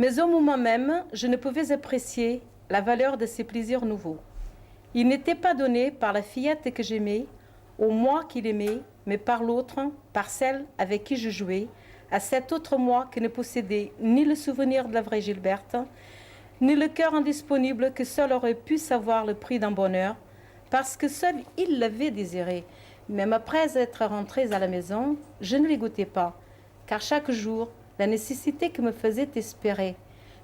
Mais au moment même, je ne pouvais apprécier la valeur de ces plaisirs nouveaux. Ils n'étaient pas donnés par la fillette que j'aimais, au moi qu'il aimait, mais par l'autre, par celle avec qui je jouais, à cet autre moi qui ne possédait ni le souvenir de la vraie Gilberte, ni le cœur indisponible que seul aurait pu savoir le prix d'un bonheur, parce que seul il l'avait désiré. Même après être rentrés à la maison, je ne les goûtais pas, car chaque jour, la nécessité que me faisait espérer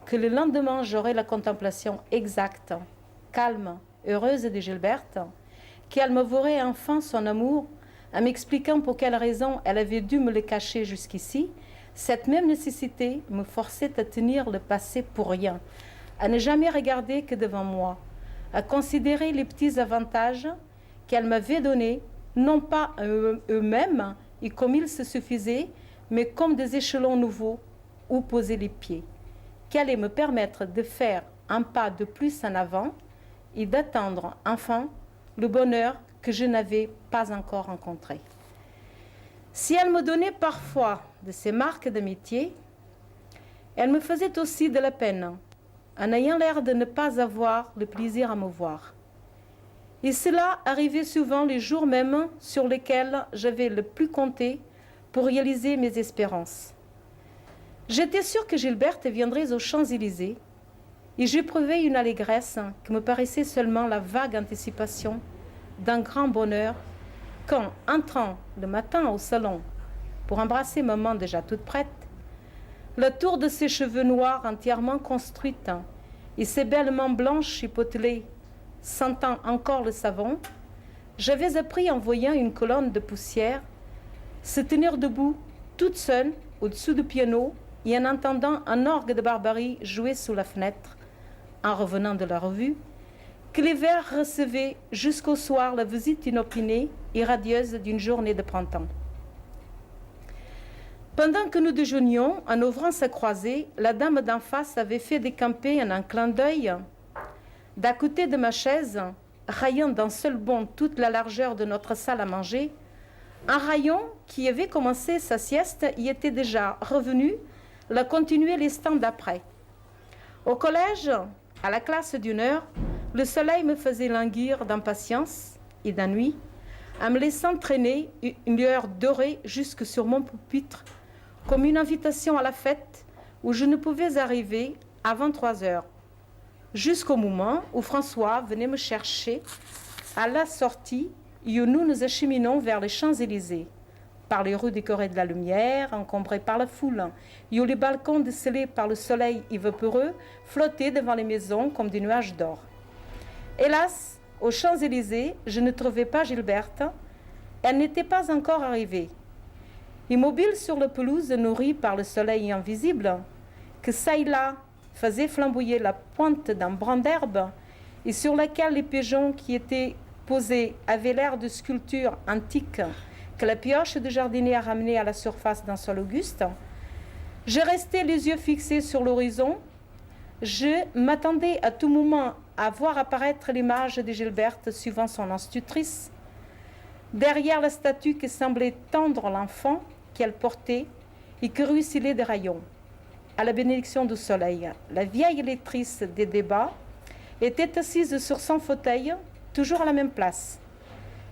que le lendemain j'aurais la contemplation exacte, calme, heureuse de Gilberte, qu'elle m'avouerait enfin son amour, en m'expliquant pour quelle raison elle avait dû me le cacher jusqu'ici, cette même nécessité me forçait à tenir le passé pour rien, à ne jamais regarder que devant moi, à considérer les petits avantages qu'elle m'avait donnés, non pas eux-mêmes et comme ils se suffisaient, mais comme des échelons nouveaux où poser les pieds, qui allaient me permettre de faire un pas de plus en avant et d'atteindre enfin le bonheur que je n'avais pas encore rencontré. Si elle me donnait parfois de ces marques d'amitié, elle me faisait aussi de la peine, en ayant l'air de ne pas avoir le plaisir à me voir. Et cela arrivait souvent les jours même sur lesquels j'avais le plus compté pour réaliser mes espérances. J'étais sûre que Gilberte viendrait aux Champs-Élysées et j'éprouvais une allégresse qui me paraissait seulement la vague anticipation d'un grand bonheur quand, entrant le matin au salon pour embrasser maman déjà toute prête, la tour de ses cheveux noirs entièrement construite et ses belles mains blanches et potelées sentant encore le savon, j'avais appris en voyant une colonne de poussière se tenir debout toute seule au-dessous du piano et en entendant un orgue de Barbarie jouer sous la fenêtre, en revenant de la revue, que l'hiver recevait jusqu'au soir la visite inopinée et radieuse d'une journée de printemps. Pendant que nous déjeunions, en ouvrant sa croisée, la dame d'en face avait fait décamper en un clin d'œil, d'à côté de ma chaise, rayant d'un seul bond toute la largeur de notre salle à manger, un rayon qui avait commencé sa sieste y était déjà revenu, la continuer l'instant d'après. Au collège, à la classe d'une heure, le soleil me faisait languir d'impatience et d'ennui, en me laissant traîner une lueur dorée jusque sur mon pupitre, comme une invitation à la fête où je ne pouvais arriver avant 3 heures, jusqu'au moment où François venait me chercher à la sortie et où nous nous acheminons vers les Champs-Élysées, par les rues décorées de la lumière, encombrées par la foule, et où les balcons décelés par le soleil et vaporeux flottaient devant les maisons comme des nuages d'or. Hélas, aux Champs-Élysées, je ne trouvais pas Gilberte. Elle n'était pas encore arrivée. Immobile sur la pelouse nourrie par le soleil invisible, que çà et là faisait flamboyer la pointe d'un brin d'herbe, et sur laquelle les pigeons qui étaient posés avaient l'air de sculptures antiques que la pioche de jardinier a ramené à la surface d'un sol auguste, je restais les yeux fixés sur l'horizon. Je m'attendais à tout moment à voir apparaître l'image de Gilberte suivant son institutrice, derrière la statue qui semblait tendre l'enfant qu'elle portait et qui ruisselait des rayons. À la bénédiction du soleil, la vieille lectrice des débats était assise sur son fauteuil, toujours à la même place.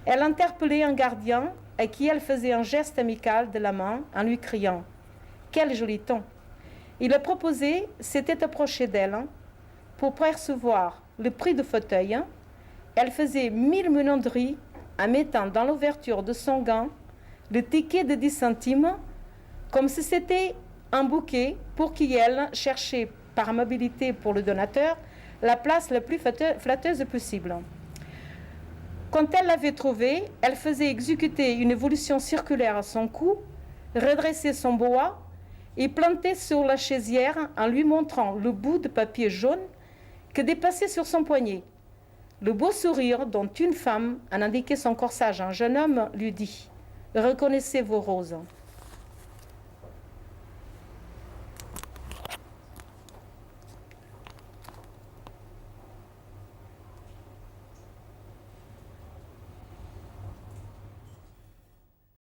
Elle interpellait un gardien à qui elle faisait un geste amical de la main en lui criant « Quel joli ton !» Il le proposé s'était approché d'elle pour percevoir le prix du fauteuil. Elle faisait 1000 minauderies en mettant dans l'ouverture de son gant le ticket de 10 centimes, comme si c'était un bouquet pour qui elle cherchait par amabilité pour le donateur la place la plus flatteuse possible. Quand elle l'avait trouvé, elle faisait exécuter une évolution circulaire à son cou, redressait son boa et plantait sur la chaisière en lui montrant le bout de papier jaune que dépassait sur son poignet. Le beau sourire dont une femme en indiquait son corsage à un jeune homme lui dit « Reconnaissez vos roses ».